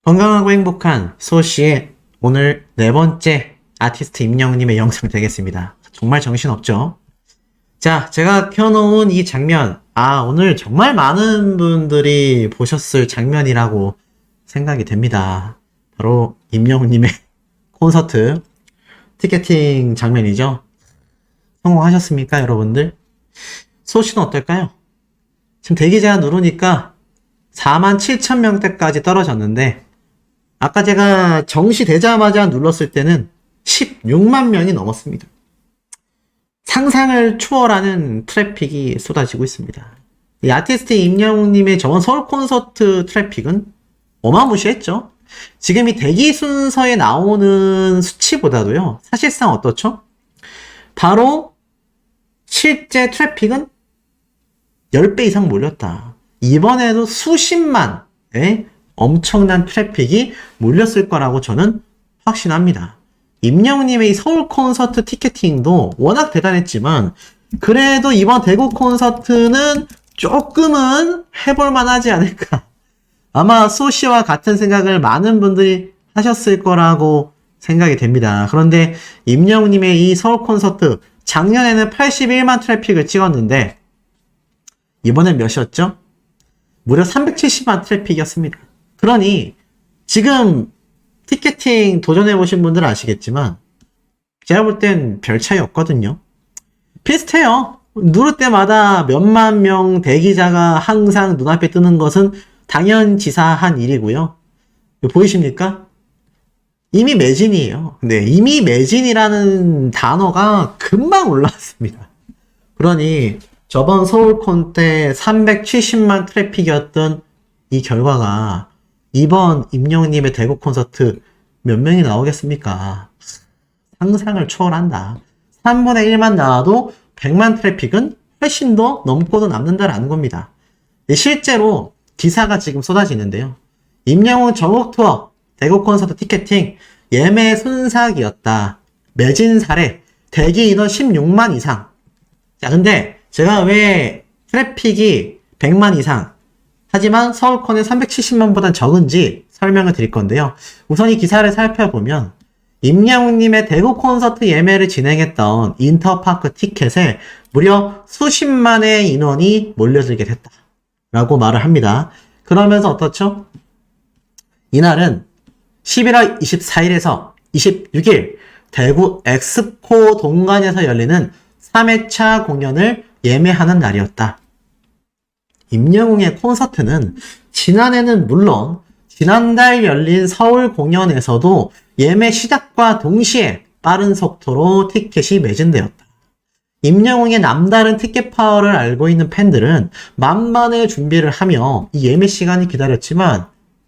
건강하고 행복한 소씨의 오늘 네 번째 아티스트 임영웅님의 영상 되겠습니다. 정말 정신없죠? 자, 제가 켜놓은 이 장면, 오늘 정말 많은 분들이 보셨을 장면이라고 생각이 됩니다. 바로 임영웅님의 콘서트 티켓팅 장면이죠. 성공하셨습니까, 여러분들? 소씨는 어떨까요? 지금 대기제한 누르니까 47,000명대까지 떨어졌는데 아까 제가 정시되자마자 눌렀을 때는 16만 명이 넘었습니다. 상상을 초월하는 트래픽이 쏟아지고 있습니다. 이 아티스트 임영웅님의 저번 서울 콘서트 트래픽은 어마무시했죠. 지금 이 대기 순서에 나오는 수치보다도요, 사실상 어떻죠? 바로 실제 트래픽은 10배 이상 몰렸다. 이번에도 수십만의 엄청난 트래픽이 몰렸을 거라고 저는 확신합니다. 임영웅님의 이 서울 콘서트 티켓팅도 워낙 대단했지만 그래도 이번 대구 콘서트는 조금은 해볼만 하지 않을까. 아마 소씨와 같은 생각을 많은 분들이 하셨을 거라고 생각이 됩니다. 그런데 임영웅님의 이 서울 콘서트 작년에는 81만 트래픽을 찍었는데 이번엔 몇이었죠? 무려 370만 트래픽이었습니다. 그러니 지금 티켓팅 도전해보신 분들은 아시겠지만 제가 볼 땐 별 차이 없거든요. 비슷해요. 누를 때마다 몇만 명 대기자가 항상 눈앞에 뜨는 것은 당연지사한 일이고요. 보이십니까? 이미 매진이에요. 네, 이미 매진이라는 단어가 금방 올라왔습니다. 그러니 저번 서울콘 때 370만 트래픽이었던 이 결과가 이번 임영웅님의 대구 콘서트 몇 명이 나오겠습니까? 상상을 초월한다. 3분의 1만 나와도 100만 트래픽은 훨씬 더 넘고도 남는다라는 겁니다. 실제로 기사가 지금 쏟아지는데요. 임영웅 전국 투어 대구 콘서트 티켓팅 예매 순삭이었다. 매진 사례 대기 인원 16만 이상. 자, 근데 제가 왜 트래픽이 100만 이상 하지만 서울콘은 370만보단 적은지 설명을 드릴 건데요. 우선 이 기사를 살펴보면 임영웅님의 대구 콘서트 예매를 진행했던 인터파크 티켓에 무려 수십만의 인원이 몰려들게 됐다 라고 말을 합니다. 그러면서 어떻죠? 이날은 11월 24일에서 26일 대구 엑스포 동관에서 열리는 3회차 공연을 예매하는 날이었다. 임영웅의 콘서트는 지난해는 물론 지난달 열린 서울 공연에서도 예매 시작과 동시에 빠른 속도로 티켓이 매진되었다. 임영웅의 남다른 티켓 파워를 알고 있는 팬들은 만반의 준비를 하며 이 예매 시간이 기다렸지만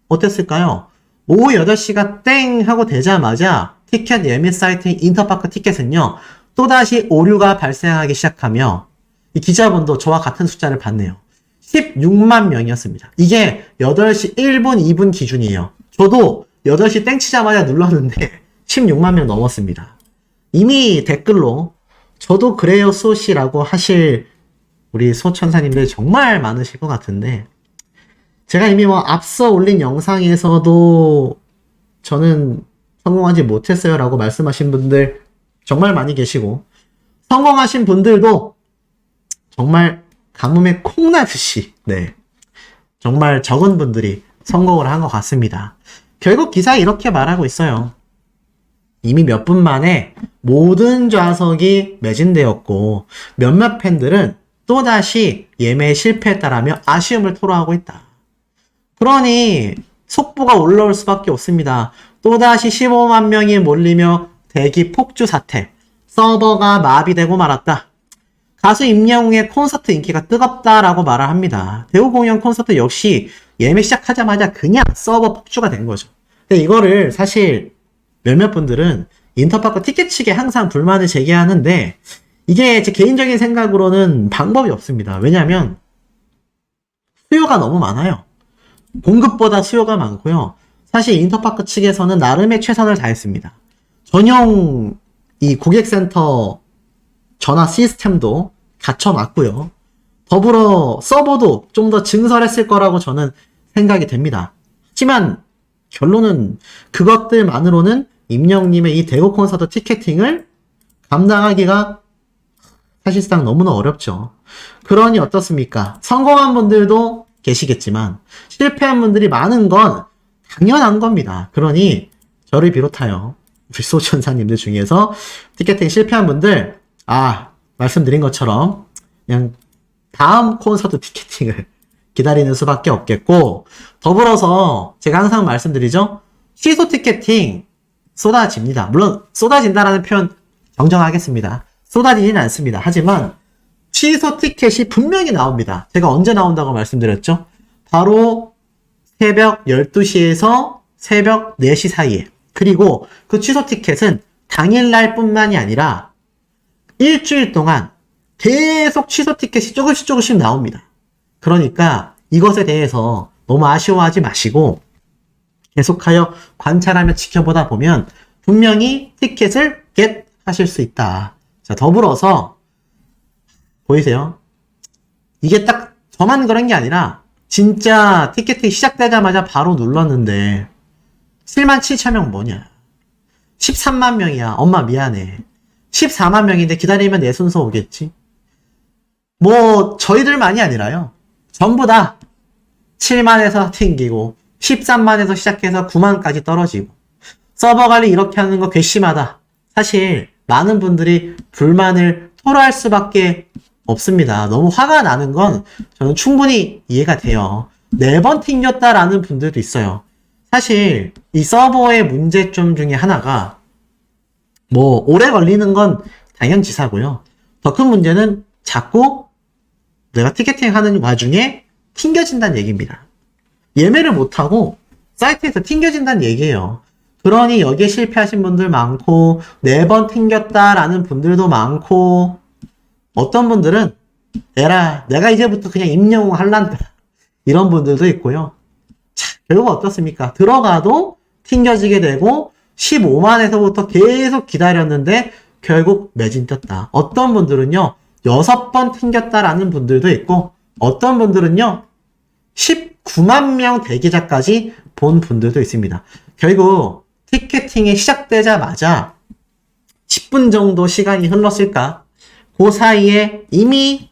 어땠을까요? 오후 8시가 땡 하고 되자마자 티켓 예매 사이트인 인터파크 티켓은요 또다시 오류가 발생하기 시작하며 이 기자분도 저와 같은 숫자를 봤네요. 16만 명이었습니다. 이게 8시 1분, 2분 기준이에요. 저도 8시 땡 치자마자 눌렀는데 16만 명 넘었습니다. 이미 댓글로 저도 그래요 소씨라고 하실 우리 소천사님들 정말 많으실 것 같은데 제가 이미 앞서 올린 영상에서도 저는 성공하지 못했어요 라고 말씀하신 분들 정말 많이 계시고 성공하신 분들도 정말 가뭄에 콩나듯이 정말 적은 분들이 성공을 한 것 같습니다. 결국 기사에 이렇게 말하고 있어요. 이미 몇 분 만에 모든 좌석이 매진되었고 몇몇 팬들은 또다시 예매에 실패했다라며 아쉬움을 토로하고 있다. 그러니 속보가 올라올 수밖에 없습니다. 또다시 15만 명이 몰리며 대기 폭주 사태, 서버가 마비되고 말았다. 가수 임영웅의 콘서트 인기가 뜨겁다라고 말을 합니다. 대구 공연 콘서트 역시 예매 시작하자마자 그냥 서버 폭주가 된 거죠. 근데 이거를 사실 몇몇 분들은 인터파크 티켓 측에 항상 불만을 제기하는데 이게 제 개인적인 생각으로는 방법이 없습니다. 왜냐하면 수요가 너무 많아요. 공급보다 수요가 많고요. 사실 인터파크 측에서는 나름의 최선을 다했습니다. 전용 이 고객센터 전화 시스템도 갖춰놨고요. 더불어 서버도 좀 더 증설했을 거라고 저는 생각이 됩니다. 하지만 결론은 그것들만으로는 임영웅님의 이 대구 콘서트 티켓팅을 감당하기가 사실상 너무나 어렵죠. 그러니 어떻습니까? 성공한 분들도 계시겠지만 실패한 분들이 많은 건 당연한 겁니다. 그러니 저를 비롯하여 우리 소천사님들 중에서 티켓팅 실패한 분들, 말씀드린 것처럼 그냥 다음 콘서트 티켓팅을 기다리는 수밖에 없겠고, 더불어서 제가 항상 말씀드리죠. 취소 티켓팅 쏟아집니다. 물론 쏟아진다라는 표현 정정하겠습니다. 쏟아지진 않습니다. 하지만 취소 티켓이 분명히 나옵니다. 제가 언제 나온다고 말씀드렸죠? 바로 새벽 12시에서 새벽 4시 사이에. 그리고 그 취소 티켓은 당일날 뿐만이 아니라 일주일 동안 계속 취소 티켓이 조금씩 나옵니다. 그러니까 이것에 대해서 너무 아쉬워하지 마시고 계속하여 관찰하며 지켜보다 보면 분명히 티켓을 겟 하실 수 있다. 자, 더불어서 보이세요? 이게 딱 저만 그런 게 아니라 진짜 티켓팅 시작되자마자 바로 눌렀는데 7만 7천 명 뭐냐? 13만 명이야. 엄마 미안해. 14만 명인데 기다리면 내 순서 오겠지? 뭐 저희들만이 아니라요. 전부 다 7만에서 튕기고 13만에서 시작해서 9만까지 떨어지고 서버 관리 이렇게 하는 거 괘씸하다. 사실 많은 분들이 불만을 토로할 수밖에 없습니다. 너무 화가 나는 건 저는 충분히 이해가 돼요. 4번 튕겼다라는 분들도 있어요. 사실 이 서버의 문제점 중에 하나가 뭐 오래 걸리는 건 당연지사고요. 더 큰 문제는 자꾸 내가 티켓팅 하는 와중에 튕겨진다는 얘기입니다. 예매를 못하고 사이트에서 튕겨진다는 얘기예요. 그러니 여기에 실패하신 분들 많고 4번 튕겼다라는 분들도 많고 어떤 분들은 내가 이제부터 그냥 임영웅 할란다 이런 분들도 있고요. 자, 결국 어떻습니까? 들어가도 튕겨지게 되고 15만에서부터 계속 기다렸는데 결국 매진 떴다. 어떤 분들은요 6번 튕겼다라는 분들도 있고 어떤 분들은요 19만 명 대기자까지 본 분들도 있습니다. 결국 티켓팅이 시작되자마자 10분 정도 시간이 흘렀을까? 그 사이에 이미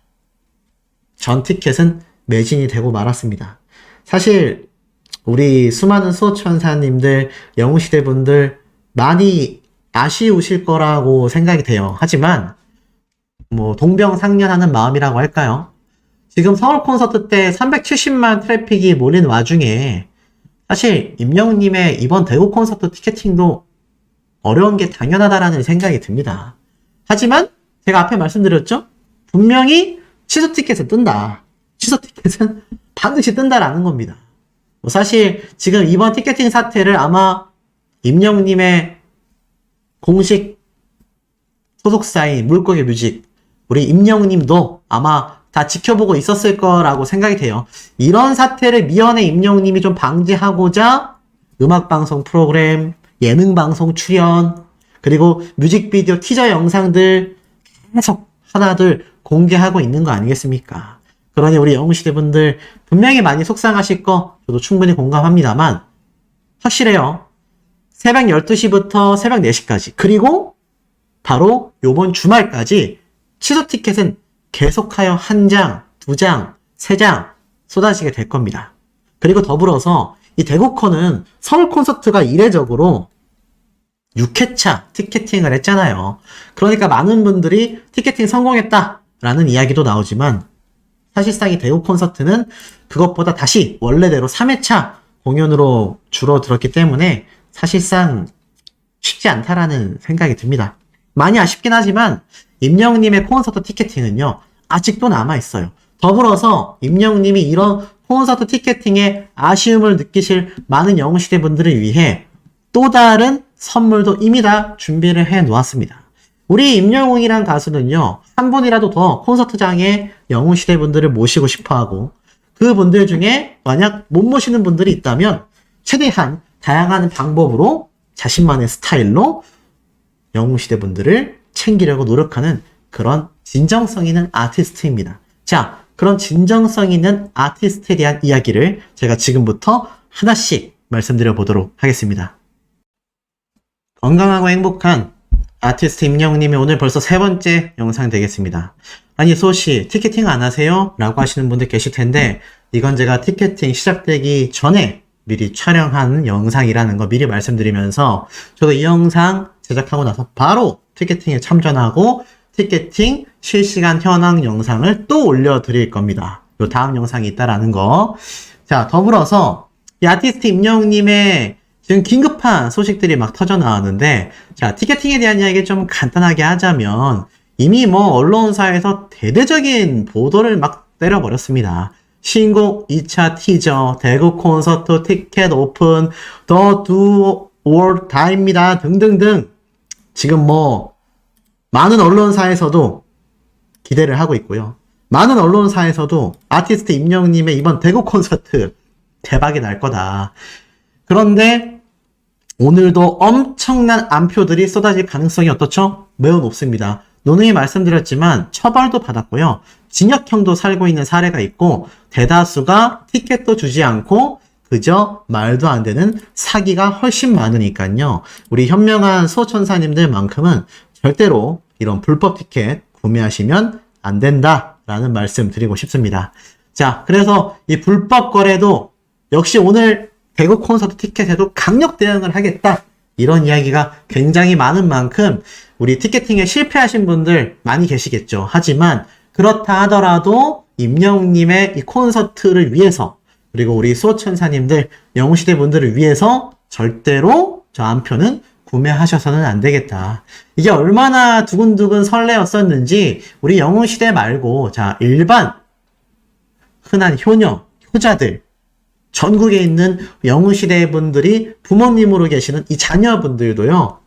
전 티켓은 매진이 되고 말았습니다. 사실 우리 수많은 수호천사님들, 영웅시대 분들 많이 아쉬우실 거라고 생각이 돼요. 하지만 뭐 동병상련하는 마음이라고 할까요? 지금 서울 콘서트 때 370만 트래픽이 몰린 와중에 사실 임영웅님의 이번 대구 콘서트 티켓팅도 어려운 게 당연하다라는 생각이 듭니다. 하지만 제가 앞에 말씀드렸죠? 분명히 취소 티켓은 뜬다. 취소 티켓은 반드시 뜬다라는 겁니다. 뭐 사실 지금 이번 티켓팅 사태를 아마 임영웅님의 공식 소속사인 물고기 뮤직 우리 임영웅님도 아마 다 지켜보고 있었을 거라고 생각이 돼요. 이런 사태를 미연에 임영웅님이 좀 방지하고자 음악방송 프로그램, 예능방송 출연, 그리고 뮤직비디오 티저 영상들 계속 하나둘 공개하고 있는 거 아니겠습니까? 그러니 우리 영웅시대 분들 분명히 많이 속상하실 거 저도 충분히 공감합니다만 확실해요. 새벽 12시부터 새벽 4시까지 그리고 바로 요번 주말까지 취소 티켓은 계속하여 1장, 2장, 3장 쏟아지게 될 겁니다. 그리고 더불어서 이 대구콘은 서울 콘서트가 이례적으로 6회차 티켓팅을 했잖아요. 그러니까 많은 분들이 티켓팅 성공했다라는 이야기도 나오지만 사실상 이 대구 콘서트는 그것보다 다시 원래대로 3회차 공연으로 줄어들었기 때문에 사실상 쉽지 않다라는 생각이 듭니다. 많이 아쉽긴 하지만 임영웅님의 콘서트 티켓팅은요 아직도 남아있어요. 더불어서 임영웅님이 이런 콘서트 티켓팅에 아쉬움을 느끼실 많은 영웅시대 분들을 위해 또 다른 선물도 이미 다 준비를 해 놓았습니다. 우리 임영웅이란 가수는요 한 분이라도 더 콘서트장에 영웅시대 분들을 모시고 싶어하고 그 분들 중에 만약 못 모시는 분들이 있다면 최대한 다양한 방법으로 자신만의 스타일로 영웅시대 분들을 챙기려고 노력하는 그런 진정성 있는 아티스트입니다. 자, 그런 진정성 있는 아티스트에 대한 이야기를 제가 지금부터 하나씩 말씀드려 보도록 하겠습니다. 건강하고 행복한 아티스트 임영웅님이 오늘 벌써 세 번째 영상 되겠습니다. 아니 소씨 티켓팅 안 하세요? 라고 하시는 분들 계실 텐데 이건 제가 티켓팅 시작되기 전에 미리 촬영한 영상이라는 거 미리 말씀드리면서 저도 이 영상 제작하고 나서 바로 티켓팅에 참전하고 티켓팅 실시간 현황 영상을 또 올려드릴 겁니다. 요 다음 영상이 있다라는 거. 자, 더불어서 이 아티스트 임영웅님의 지금 긴급한 소식들이 막 터져 나왔는데, 자, 티켓팅에 대한 이야기 좀 간단하게 하자면 이미 뭐 언론사에서 대대적인 보도를 막 때려버렸습니다. 신곡 2차 티저, 대구 콘서트 티켓 오픈, 더 두 올 다입니다 등등등. 지금 뭐 많은 언론사에서도 기대를 하고 있고요. 많은 언론사에서도 아티스트 임영웅님의 이번 대구 콘서트 대박이 날 거다. 그런데 오늘도 엄청난 안표들이 쏟아질 가능성이 어떻죠? 매우 높습니다. 누누이 말씀드렸지만 처벌도 받았고요. 징역형도 살고 있는 사례가 있고 대다수가 티켓도 주지 않고 그저 말도 안 되는 사기가 훨씬 많으니까요. 우리 현명한 수호천사님들만큼은 절대로 이런 불법 티켓 구매하시면 안 된다라는 말씀 드리고 싶습니다. 자, 그래서 이 불법 거래도 역시 오늘 대구 콘서트 티켓에도 강력 대응을 하겠다. 이런 이야기가 굉장히 많은 만큼 우리 티켓팅에 실패하신 분들 많이 계시겠죠. 하지만 그렇다 하더라도 임영웅님의 이 콘서트를 위해서 그리고 우리 수호천사님들 영웅시대 분들을 위해서 절대로 저 한 표는 구매하셔서는 안 되겠다. 이게 얼마나 두근두근 설레었었는지 우리 영웅시대 말고 자 일반 흔한 효녀, 효자들 전국에 있는 영웅시대 분들이 부모님으로 계시는 이 자녀분들도요.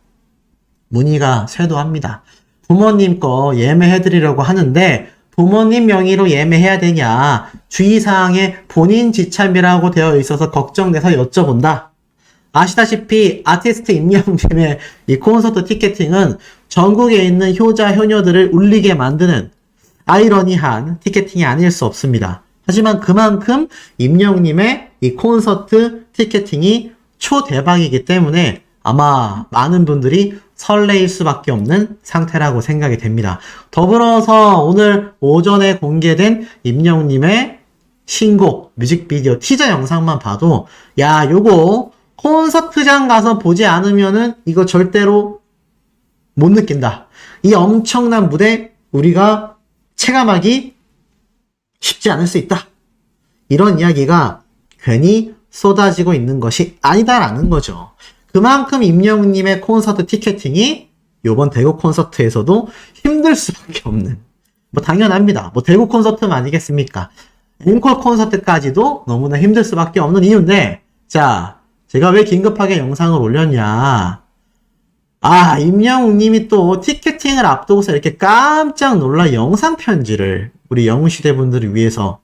문의가 쇄도합니다. 부모님 거 예매해드리려고 하는데 부모님 명의로 예매해야 되냐 주의사항에 본인 지참이라고 되어 있어서 걱정돼서 여쭤본다. 아시다시피 아티스트 임영웅님의 이 콘서트 티켓팅은 전국에 있는 효자 효녀들을 울리게 만드는 아이러니한 티켓팅이 아닐 수 없습니다. 하지만 그만큼 임영웅님의 이 콘서트 티켓팅이 초대박이기 때문에 아마 많은 분들이 설레일 수밖에 없는 상태라고 생각이 됩니다. 더불어서 오늘 오전에 공개된 임영웅님의 신곡 뮤직비디오 티저 영상만 봐도 야 요거 콘서트장 가서 보지 않으면은 이거 절대로 못 느낀다. 이 엄청난 무대 우리가 체감하기 쉽지 않을 수 있다. 이런 이야기가 괜히 쏟아지고 있는 것이 아니다라는 거죠. 그만큼 임영웅님의 콘서트 티켓팅이 요번 대구 콘서트에서도 힘들 수밖에 없는 뭐 당연합니다. 뭐 대구 콘서트는 아니겠습니까? 앵콜 콘서트까지도 너무나 힘들 수밖에 없는 이유인데 자 제가 왜 긴급하게 영상을 올렸냐 임영웅님이 또 티켓팅을 앞두고서 이렇게 깜짝 놀라 영상 편지를 우리 영웅시대 분들을 위해서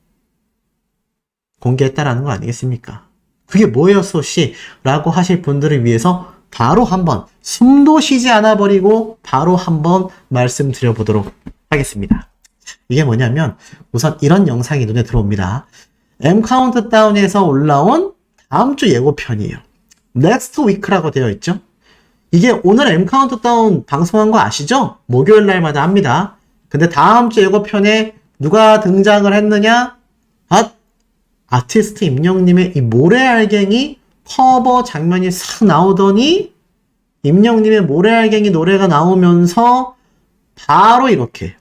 공개했다라는 거 아니겠습니까? 그게 뭐예요, 소씨? 라고 하실 분들을 위해서 바로 한번 숨도 쉬지 않아 버리고 바로 한번 말씀드려보도록 하겠습니다. 이게 뭐냐면 우선 이런 영상이 눈에 들어옵니다. M 카운트다운에서 올라온 다음 주 예고편이에요. 넥스트 위크라고 되어 있죠. 이게 오늘 M 카운트다운 방송한 거 아시죠? 목요일 날마다 합니다. 근데 다음 주 예고편에 누가 등장을 했느냐? 아티스트 임영웅님의 이 모래알갱이 커버 장면이 싹 나오더니 임영웅님의 모래알갱이 노래가 나오면서 바로 이렇게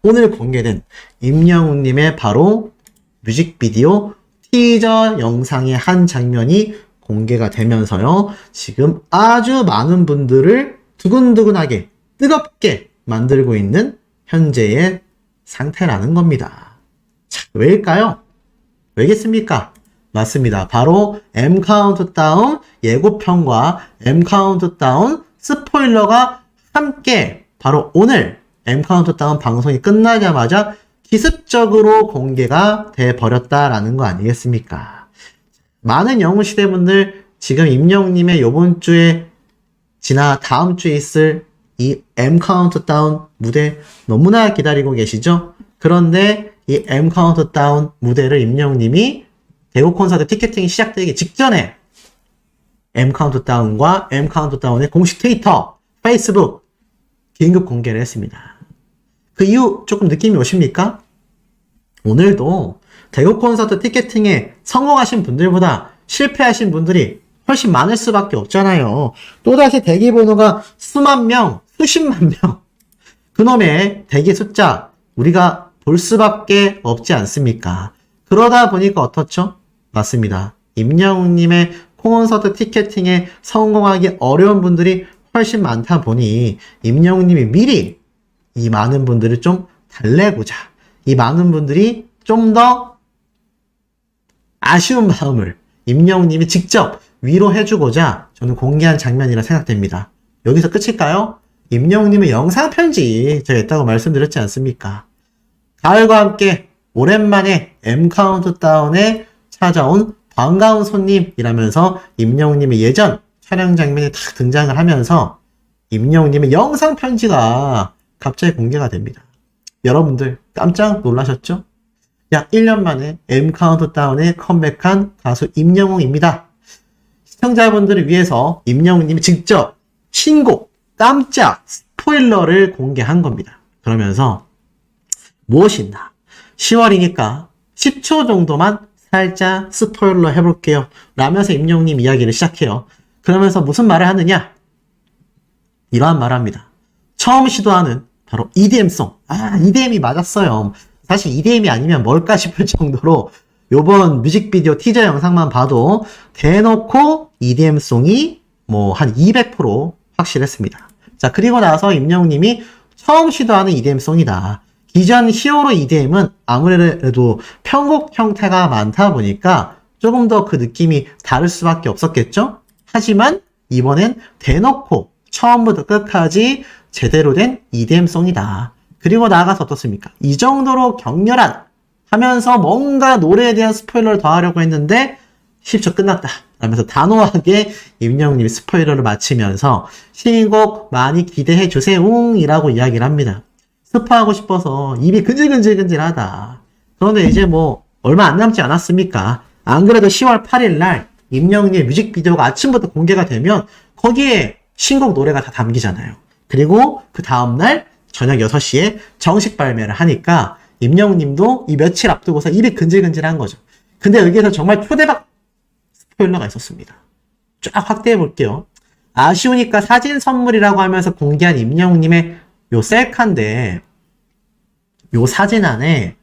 오늘 공개된 임영웅님의 바로 뮤직비디오 티저 영상의 한 장면이 공개가 되면서요. 지금 아주 많은 분들을 두근두근하게 뜨겁게 만들고 있는 현재의 상태라는 겁니다. 자, 왜일까요? 왜겠습니까? 맞습니다. 바로 M 카운트다운 예고편과 M 카운트다운 스포일러가 함께 바로 오늘 M 카운트다운 방송이 끝나자마자 기습적으로 공개가 돼 버렸다라는 거 아니겠습니까? 많은 영웅시대 분들 지금 임영웅님의 요번 주에 지나 다음 주에 있을 이 M 카운트다운 무대 너무나 기다리고 계시죠? 그런데 이 M 카운트다운 무대를 임영웅님이 대구 콘서트 티켓팅이 시작되기 직전에 M카운트다운과 M카운트다운의 공식 트위터, 페이스북 긴급 공개를 했습니다. 그 이후 조금 느낌이 오십니까? 오늘도 대구 콘서트 티켓팅에 성공하신 분들보다 실패하신 분들이 훨씬 많을 수밖에 없잖아요. 또다시 대기 번호가 수만 명, 수십만 명. 그놈의 대기 숫자 우리가 볼 수밖에 없지 않습니까? 그러다 보니까 어떻죠? 맞습니다. 임영웅님의 콘서트 티켓팅에 성공하기 어려운 분들이 훨씬 많다 보니 임영웅님이 미리 이 많은 분들을 좀 달래고자, 이 많은 분들이 좀 더 아쉬운 마음을 임영웅님이 직접 위로해주고자 저는 공개한 장면이라 생각됩니다. 여기서 끝일까요? 임영웅님의 영상 편지 제가 했다고 말씀드렸지 않습니까? 가을과 함께 오랜만에 M카운트다운에 찾아온 반가운 손님이라면서 임영웅님의 예전 촬영 장면이 딱 등장을 하면서 임영웅님의 영상 편지가 갑자기 공개가 됩니다. 여러분들 깜짝 놀라셨죠? 약 1년 만에 M카운트다운에 컴백한 가수 임영웅입니다. 시청자분들을 위해서 임영웅님이 직접 신곡 깜짝 스포일러를 공개한 겁니다. 그러면서 무엇이 있나? 10월이니까 10초 정도만 살짝 스포일러 해볼게요. 라면서 임영웅님 이야기를 시작해요. 그러면서 무슨 말을 하느냐? 이러한 말을 합니다. 처음 시도하는 바로 EDM송. EDM이 맞았어요. 사실 EDM이 아니면 뭘까 싶을 정도로 요번 뮤직비디오 티저 영상만 봐도 대놓고 EDM송이 뭐 한 200% 확실했습니다. 자, 그리고 나서 임영웅님이 처음 시도하는 EDM송이다. 기존 히어로 EDM은 아무래도 편곡 형태가 많다 보니까 조금 더 그 느낌이 다를 수밖에 없었겠죠? 하지만 이번엔 대놓고 처음부터 끝까지 제대로 된 EDM송이다. 그리고 나아가서 어떻습니까? 이 정도로 격렬한 하면서 뭔가 노래에 대한 스포일러를 더하려고 했는데 10초 끝났다 라면서 단호하게 임영웅님이 스포일러를 마치면서 신곡 많이 기대해 주세요 이라고 이야기를 합니다. 스포하고 싶어서 입이 근질근질근질하다. 그런데 이제 뭐 얼마 안 남지 않았습니까? 안 그래도 10월 8일 날 임영웅님의 뮤직비디오가 아침부터 공개가 되면 거기에 신곡 노래가 다 담기잖아요. 그리고 그 다음날 저녁 6시에 정식 발매를 하니까 임영웅님도 이 며칠 앞두고서 입이 근질근질한 거죠. 근데 여기에서 정말 초대박 스포일러가 있었습니다. 쫙 확대해 볼게요. 아쉬우니까 사진 선물이라고 하면서 공개한 임영웅님의 요 셀카인데 요 사진 안에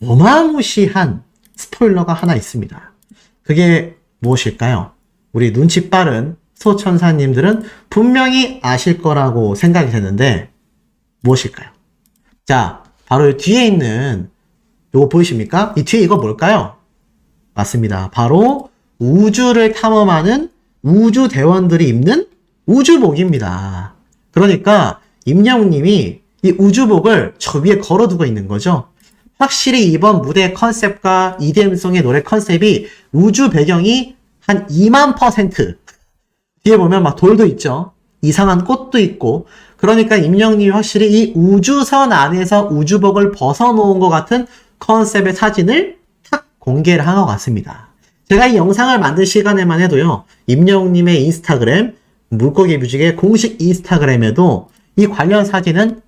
어마무시한 스포일러가 하나 있습니다. 그게 무엇일까요? 우리 눈치 빠른 소천사님들은 분명히 아실 거라고 생각이 되는데 무엇일까요? 자, 바로 이 뒤에 있는 요거 보이십니까? 이 뒤에 이거 뭘까요? 맞습니다. 바로 우주를 탐험하는 우주대원들이 입는 우주복입니다. 그러니까 임영웅님이 이 우주복을 저 위에 걸어두고 있는 거죠. 확실히 이번 무대 컨셉과 EDM송의 노래 컨셉이 우주 배경이 한 20000% 뒤에 보면 막 돌도 있죠. 이상한 꽃도 있고 그러니까 임영웅님이 확실히 이 우주선 안에서 우주복을 벗어놓은 것 같은 컨셉의 사진을 탁 공개를 한 것 같습니다. 제가 이 영상을 만들 시간에만 해도요. 임영웅님의 인스타그램 물고기 뮤직의 공식 인스타그램에도 이 관련 사진은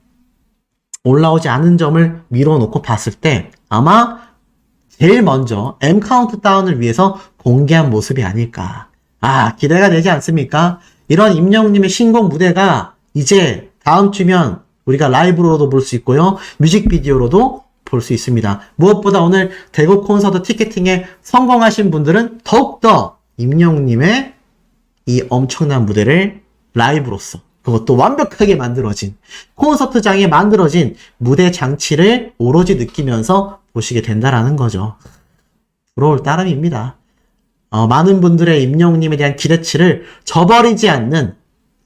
올라오지 않은 점을 미뤄놓고 봤을 때 아마 제일 먼저 M카운트다운을 위해서 공개한 모습이 아닐까. 기대가 되지 않습니까? 이런 임영웅님의 신곡 무대가 이제 다음 주면 우리가 라이브로도 볼 수 있고요. 뮤직비디오로도 볼 수 있습니다. 무엇보다 오늘 대구 콘서트 티켓팅에 성공하신 분들은 더욱더 임영웅님의 이 엄청난 무대를 라이브로서 그것도 완벽하게 만들어진 콘서트장에 만들어진 무대 장치를 오로지 느끼면서 보시게 된다라는 거죠. 부러울 따름입니다. 많은 분들의 임영웅님에 대한 기대치를 저버리지 않는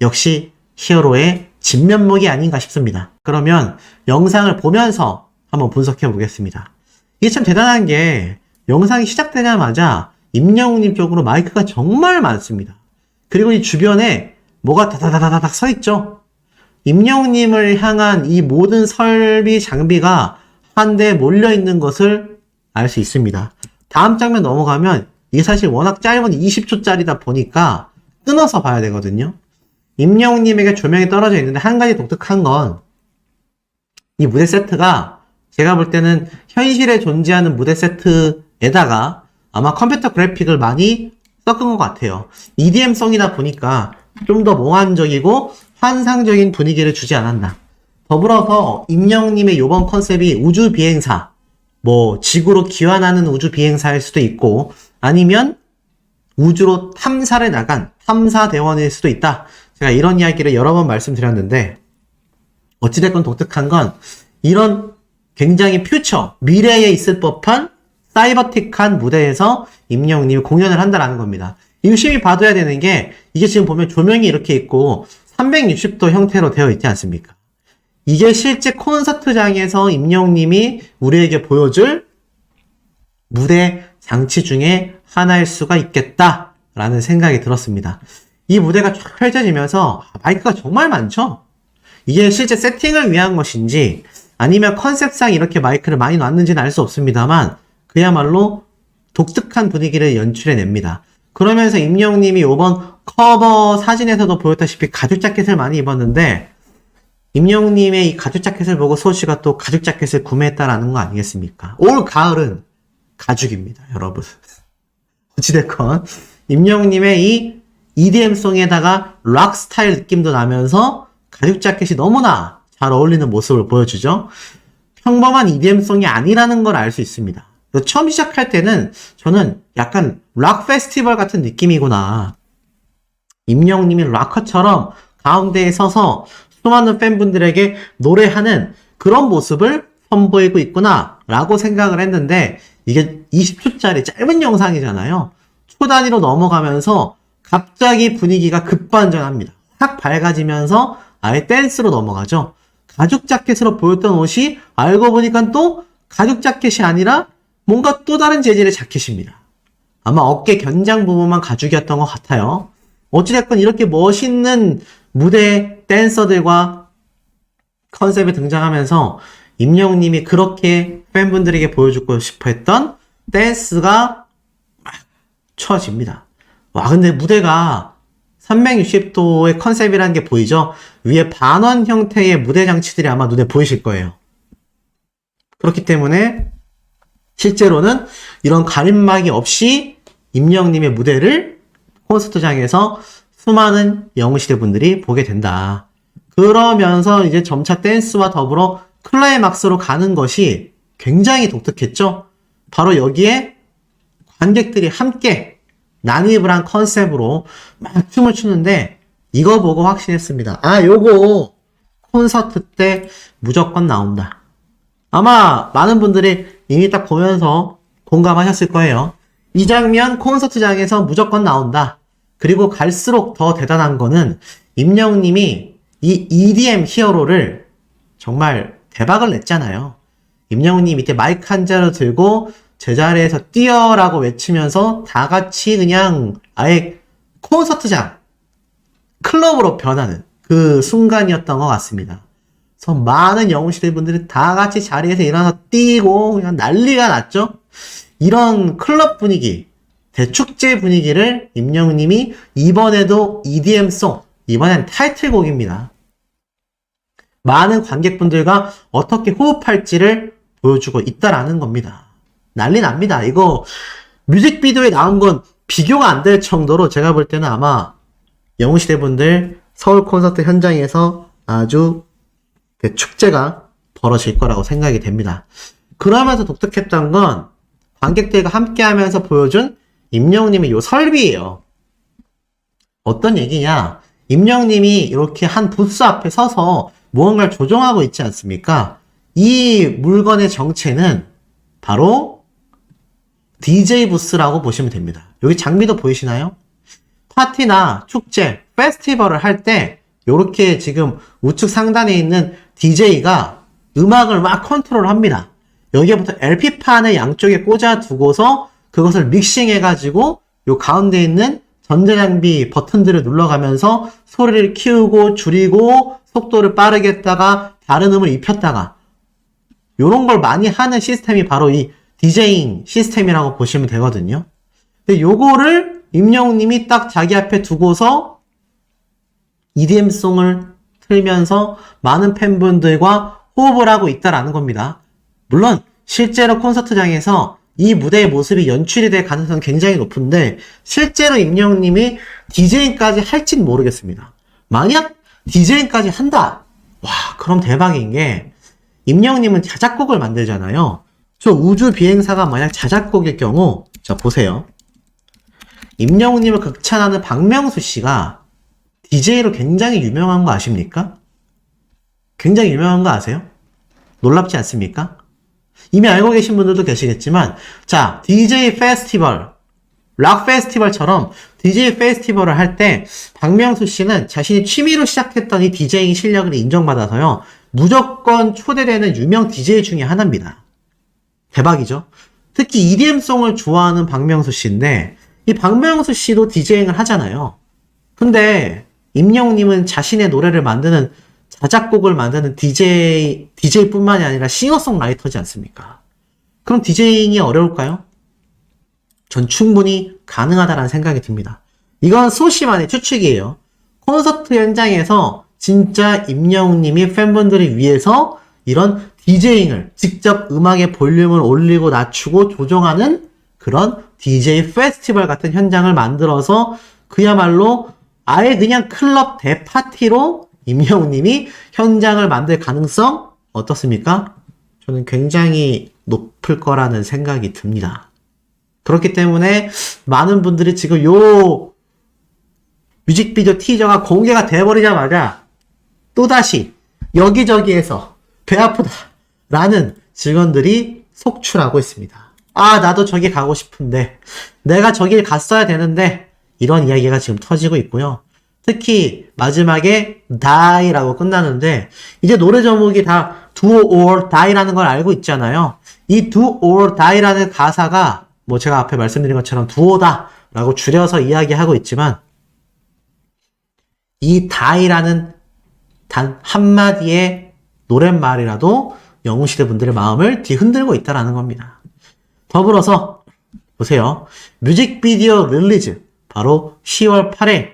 역시 히어로의 진면목이 아닌가 싶습니다. 그러면 영상을 보면서 한번 분석해 보겠습니다. 이게 참 대단한 게 영상이 시작되자마자 임영웅님 쪽으로 마이크가 정말 많습니다. 그리고 이 주변에 뭐가 다다다다닥 서 있죠. 임영웅님을 향한 이 모든 설비 장비가 한데 몰려 있는 것을 알 수 있습니다. 다음 장면 넘어가면 이게 사실 워낙 짧은 20초짜리다 보니까 끊어서 봐야 되거든요. 임영웅님에게 조명이 떨어져 있는데 한 가지 독특한 건 이 무대 세트가 제가 볼 때는 현실에 존재하는 무대 세트에다가 아마 컴퓨터 그래픽을 많이 섞은 것 같아요. EDM성이다 보니까 좀 더 몽환적이고 환상적인 분위기를 주지 않았나. 더불어서 임영웅님의 요번 컨셉이 우주 비행사, 뭐 지구로 귀환하는 우주 비행사일 수도 있고 아니면 우주로 탐사를 나간 탐사대원일 수도 있다. 제가 이런 이야기를 여러 번 말씀드렸는데 어찌됐건 독특한 건 이런 굉장히 퓨처, 미래에 있을 법한 사이버틱한 무대에서 임영웅님이 공연을 한다라는 겁니다. 유심히 봐둬야 되는 게 이게 지금 보면 조명이 이렇게 있고 360도 형태로 되어 있지 않습니까? 이게 실제 콘서트장에서 임영웅님이 우리에게 보여줄 무대 장치 중에 하나일 수가 있겠다라는 생각이 들었습니다. 이 무대가 쫙 펼쳐지면서 마이크가 정말 많죠? 이게 실제 세팅을 위한 것인지 아니면 컨셉상 이렇게 마이크를 많이 놨는지는 알 수 없습니다만 그야말로 독특한 분위기를 연출해냅니다. 그러면서 임영웅님이 이번 커버 사진에서도 보였다시피 가죽 자켓을 많이 입었는데 임영웅님의 이 가죽 자켓을 보고 소씨가 또 가죽 자켓을 구매했다라는 거 아니겠습니까? 올 가을은 가죽입니다, 여러분. 어찌됐건 임영웅님의 이 EDM송에다가 락 스타일 느낌도 나면서 가죽 자켓이 너무나 잘 어울리는 모습을 보여주죠. 평범한 EDM송이 아니라는 걸 알 수 있습니다. 처음 시작할 때는 저는 약간 락 페스티벌 같은 느낌이구나. 임영웅님이 락커처럼 가운데에 서서 수많은 팬분들에게 노래하는 그런 모습을 선보이고 있구나 라고 생각을 했는데 이게 20초짜리 짧은 영상이잖아요. 초 단위로 넘어가면서 갑자기 분위기가 급반전합니다. 확 밝아지면서 아예 댄스로 넘어가죠. 가죽 자켓으로 보였던 옷이 알고 보니까 또 가죽 자켓이 아니라 뭔가 또 다른 재질의 자켓입니다. 아마 어깨 견장 부분만 가죽이었던 것 같아요. 어찌됐건 이렇게 멋있는 무대 댄서들과 컨셉에 등장하면서 임영웅님이 그렇게 팬분들에게 보여주고 싶어 했던 댄스가 막 쳐집니다. 와, 근데 무대가 360도의 컨셉이라는 게 보이죠? 위에 반원 형태의 무대 장치들이 아마 눈에 보이실 거예요. 그렇기 때문에 실제로는 이런 가림막이 없이 임영웅님의 무대를 콘서트장에서 수많은 영웅시대 분들이 보게 된다. 그러면서 이제 점차 댄스와 더불어 클라이막스로 가는 것이 굉장히 독특했죠? 바로 여기에 관객들이 함께 난입을 한 컨셉으로 막 춤을 추는데 이거 보고 확신했습니다. 아, 요거 콘서트 때 무조건 나온다. 아마 많은 분들이 이미 딱 보면서 공감하셨을 거예요. 이 장면 콘서트장에서 무조건 나온다. 그리고 갈수록 더 대단한 거는 임영웅님이 이 EDM 히어로를 정말 대박을 냈잖아요. 임영웅님 밑에 마이크 한 자루 들고 제자리에서 뛰어라고 외치면서 다 같이 그냥 아예 콘서트장, 클럽으로 변하는 그 순간이었던 것 같습니다. 그래서 많은 영웅시대 분들이 다 같이 자리에서 일어나서 뛰고 그냥 난리가 났죠. 이런 클럽 분위기, 대축제 분위기를 임영웅님이 이번에도 EDM송, 이번엔 타이틀곡입니다. 많은 관객분들과 어떻게 호흡할지를 보여주고 있다라는 겁니다. 난리 납니다. 이거 뮤직비디오에 나온 건 비교가 안 될 정도로 제가 볼 때는 아마 영웅시대 분들 서울 콘서트 현장에서 아주 축제가 벌어질 거라고 생각이 됩니다. 그러면서 독특했던 건 관객들과 함께 하면서 보여준 임영웅님의 요 설비예요. 어떤 얘기냐? 임영웅님이 이렇게 한 부스 앞에 서서 무언가를 조종하고 있지 않습니까? 이 물건의 정체는 바로 DJ 부스라고 보시면 됩니다. 여기 장비도 보이시나요? 파티나 축제, 페스티벌을 할 때 이렇게 지금 우측 상단에 있는 DJ가 음악을 막 컨트롤합니다. 여기부터 LP판을 양쪽에 꽂아 두고서 그것을 믹싱해가지고 요 가운데 있는 전자장비 버튼들을 눌러가면서 소리를 키우고 줄이고 속도를 빠르게 했다가 다른 음을 입혔다가 요런 걸 많이 하는 시스템이 바로 이 디제잉 시스템이라고 보시면 되거든요. 근데 요거를 임영웅님이 딱 자기 앞에 두고서 EDM송을 틀면서 많은 팬분들과 호흡을 하고 있다라는 겁니다. 물론 실제로 콘서트장에서 이 무대의 모습이 연출이 될 가능성은 굉장히 높은데 실제로 임영웅님이 디제잉까지 할진 모르겠습니다. 만약 디제잉까지 한다! 와, 그럼 대박인 게 임영웅님은 자작곡을 만들잖아요. 저 우주 비행사가 만약 자작곡일 경우 자 보세요. 임영웅님을 극찬하는 박명수 씨가 DJ로 굉장히 유명한 거 아십니까? 굉장히 유명한 거 아세요? 놀랍지 않습니까? 이미 알고 계신 분들도 계시겠지만 자 DJ 페스티벌 락 페스티벌처럼 DJ 페스티벌을 할 때 박명수 씨는 자신이 취미로 시작했던 이 DJing 실력을 인정받아서요 무조건 초대되는 유명 DJ 중에 하나입니다. 대박이죠? 특히 EDM송을 좋아하는 박명수 씨인데 이 박명수 씨도 DJing을 하잖아요. 근데 임영웅님은 자신의 노래를 만드는 자작곡을 만드는 DJ뿐만이 아니라 싱어송라이터지 않습니까? 그럼 DJing이 어려울까요? 전 충분히 가능하다는 생각이 듭니다. 이건 소시만의 추측이에요. 콘서트 현장에서 진짜 임영웅님이 팬분들을 위해서 이런 DJing을 직접 음악의 볼륨을 올리고 낮추고 조정하는 그런 DJ 페스티벌 같은 현장을 만들어서 그야말로 아예 그냥 클럽 대파티로 임영웅님이 현장을 만들 가능성 어떻습니까? 저는 굉장히 높을 거라는 생각이 듭니다. 그렇기 때문에 많은 분들이 지금 요 뮤직비디오 티저가 공개가 돼버리자마자 또다시 여기저기에서 배 아프다 라는 직원들이 속출하고 있습니다. 아 나도 저기 가고 싶은데 내가 저길 갔어야 되는데 이런 이야기가 지금 터지고 있고요. 특히 마지막에 die라고 끝나는데 이제 노래 제목이 다 do or die라는 걸 알고 있잖아요. 이 do or die라는 가사가 뭐 제가 앞에 말씀드린 것처럼 duo다 라고 줄여서 이야기하고 있지만 이 die라는 단 한마디의 노랫말이라도 영웅시대 분들의 마음을 뒤흔들고 있다는 겁니다. 더불어서 보세요. 뮤직비디오 릴리즈 바로 10월 8일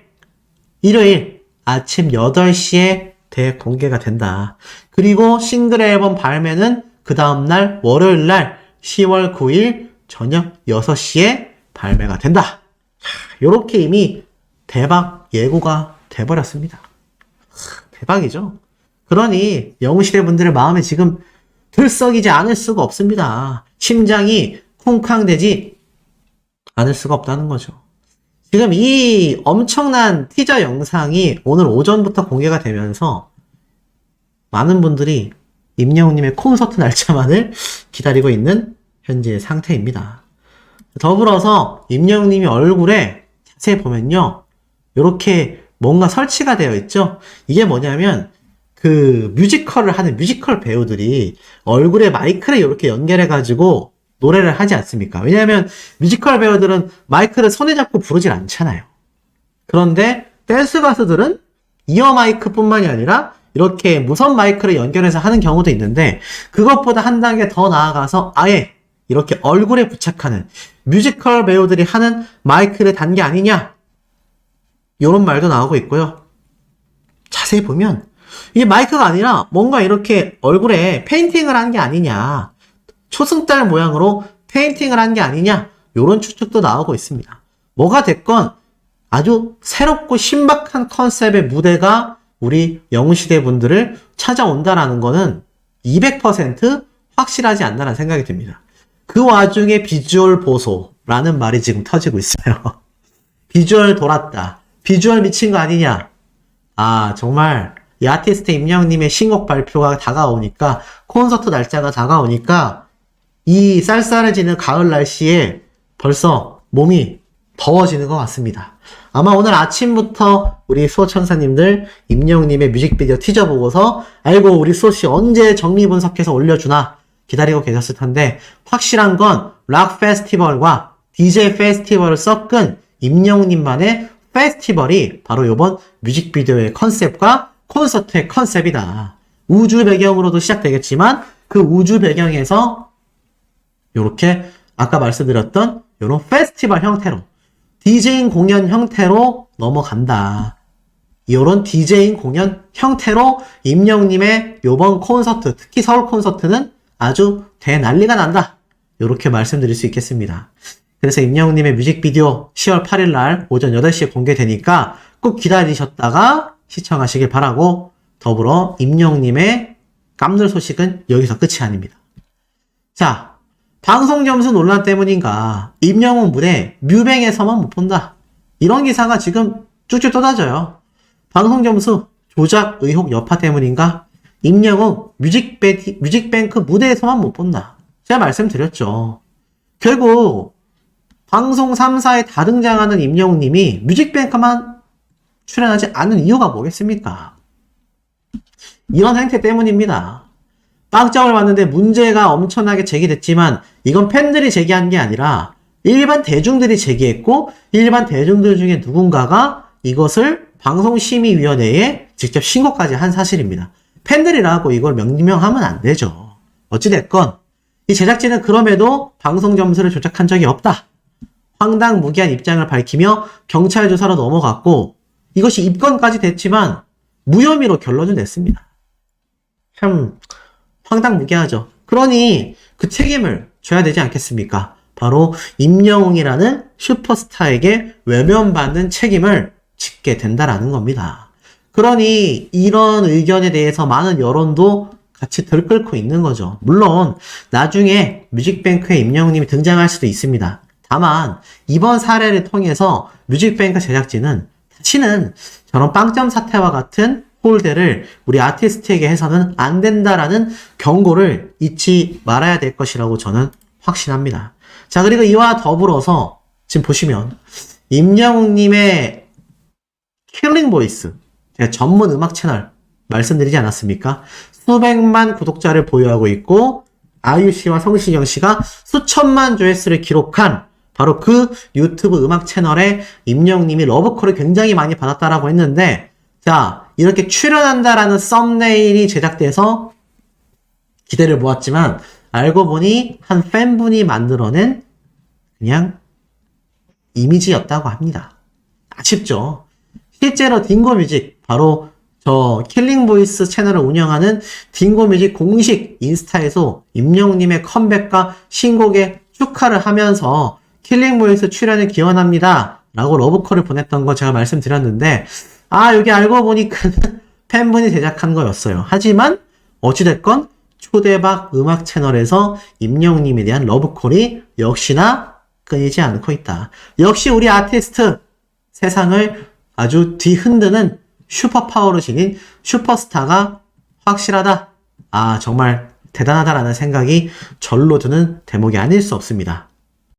일요일 아침 8시에 대공개가 된다. 그리고 싱글 앨범 발매는 그 다음날 월요일날 10월 9일 저녁 6시에 발매가 된다. 요렇게 이미 대박 예고가 돼버렸습니다. 대박이죠. 그러니 영웅시대 분들의 마음에 지금 들썩이지 않을 수가 없습니다. 심장이 쿵쾅대지 않을 수가 없다는 거죠. 지금 이 엄청난 티저 영상이 오늘 오전부터 공개가 되면서 많은 분들이 임영웅님의 콘서트 날짜만을 기다리고 있는 현재 상태입니다. 더불어서 임영웅님이 얼굴에 자세히 보면요. 이렇게 뭔가 설치가 되어 있죠. 이게 뭐냐면 그 뮤지컬을 하는 뮤지컬 배우들이 얼굴에 마이크를 이렇게 연결해가지고 노래를 하지 않습니까? 왜냐하면 뮤지컬 배우들은 마이크를 손에 잡고 부르질 않잖아요. 그런데 댄스 가수들은 이어 마이크뿐만이 아니라 이렇게 무선 마이크를 연결해서 하는 경우도 있는데 그것보다 한 단계 더 나아가서 아예 이렇게 얼굴에 부착하는 뮤지컬 배우들이 하는 마이크를 단 게 아니냐 이런 말도 나오고 있고요. 자세히 보면 이게 마이크가 아니라 뭔가 이렇게 얼굴에 페인팅을 한 게 아니냐 초승달 모양으로 페인팅을 한 게 아니냐 이런 추측도 나오고 있습니다. 뭐가 됐건 아주 새롭고 신박한 컨셉의 무대가 우리 영웅시대 분들을 찾아온다라는 거는 200% 확실하지 않나라는 생각이 듭니다. 그 와중에 비주얼 보소라는 말이 지금 터지고 있어요. 비주얼 돌았다. 비주얼 미친 거 아니냐. 아 정말 이 아티스트 임영웅님의 신곡 발표가 다가오니까 콘서트 날짜가 다가오니까 이 쌀쌀해지는 가을 날씨에 벌써 몸이 더워지는 것 같습니다. 아마 오늘 아침부터 우리 수호천사님들 임영웅님의 뮤직비디오 티저 보고서 아이고 우리 수호씨 언제 정리분석해서 올려주나 기다리고 계셨을 텐데 확실한 건 락 페스티벌과 DJ 페스티벌을 섞은 임영웅님만의 페스티벌이 바로 이번 뮤직비디오의 컨셉과 콘서트의 컨셉이다. 우주 배경으로도 시작되겠지만 그 우주 배경에서 요렇게 아까 말씀드렸던 요런 페스티벌 형태로 디제잉 공연 형태로 넘어간다. 요런 디제잉 공연 형태로 임영님의 요번 콘서트, 특히 서울 콘서트는 아주 대난리가 난다. 요렇게 말씀드릴 수 있겠습니다. 그래서 임영님의 뮤직비디오 10월 8일 날 오전 8시에 공개되니까 꼭 기다리셨다가 시청하시길 바라고, 더불어 임영님의 깜놀 소식은 여기서 끝이 아닙니다. 자, 방송 점수 논란 때문인가 임영웅 무대 뮤뱅에서만 못 본다. 이런 기사가 지금 쭉쭉 떠다져요. 방송 점수 조작 의혹 여파 때문인가 임영웅 뮤직뱅크 무대에서만 못 본다. 제가 말씀드렸죠. 결국 방송 3사에 다 등장하는 임영웅님이 뮤직뱅크만 출연하지 않은 이유가 뭐겠습니까? 이런 행태 때문입니다. 빵점을 봤는데 문제가 엄청나게 제기됐지만 이건 팬들이 제기한 게 아니라 일반 대중들이 제기했고, 일반 대중들 중에 누군가가 이것을 방송심의위원회에 직접 신고까지 한 사실입니다. 팬들이라고 이걸 명명하면 안 되죠. 어찌됐건 이 제작진은 그럼에도 방송 점수를 조작한 적이 없다. 황당무계한 입장을 밝히며 경찰 조사로 넘어갔고, 이것이 입건까지 됐지만 무혐의로 결론을 냈습니다. 참 황당무계하죠. 그러니 그 책임을 져야 되지 않겠습니까? 바로 임영웅이라는 슈퍼스타에게 외면받는 책임을 짓게 된다라는 겁니다. 그러니 이런 의견에 대해서 많은 여론도 같이 들끓고 있는 거죠. 물론 나중에 뮤직뱅크에 임영웅님이 등장할 수도 있습니다. 다만 이번 사례를 통해서 뮤직뱅크 제작진은 다시는 저런 빵점 사태와 같은 홀대를 우리 아티스트에게 해서는 안 된다라는 경고를 잊지 말아야 될 것이라고 저는 확신합니다. 자, 그리고 이와 더불어서 지금 보시면 임영웅님의 킬링 보이스, 제가 전문 음악 채널 말씀드리지 않았습니까? 수백만 구독자를 보유하고 있고 아이유씨와 성시경씨가 수천만 조회수를 기록한 바로 그 유튜브 음악 채널에 임영웅님이 러브콜을 굉장히 많이 받았다라고 했는데, 자, 이렇게 출연한다라는 썸네일이 제작돼서 기대를 모았지만 알고 보니 한 팬분이 만들어낸 그냥 이미지였다고 합니다. 아쉽죠? 실제로 딩고뮤직, 바로 저 킬링보이스 채널을 운영하는 딩고뮤직 공식 인스타에서 임영웅님의 컴백과 신곡에 축하를 하면서 킬링보이스 출연을 기원합니다 라고 러브콜을 보냈던 거 제가 말씀드렸는데, 여기 알고 보니 그 팬분이 제작한 거였어요. 하지만 어찌됐건 초대박 음악 채널에서 임영웅님에 대한 러브콜이 역시나 끊이지 않고 있다. 역시 우리 아티스트, 세상을 아주 뒤흔드는 슈퍼파워로 지닌 슈퍼스타가 확실하다. 정말 대단하다라는 생각이 절로 드는 대목이 아닐 수 없습니다.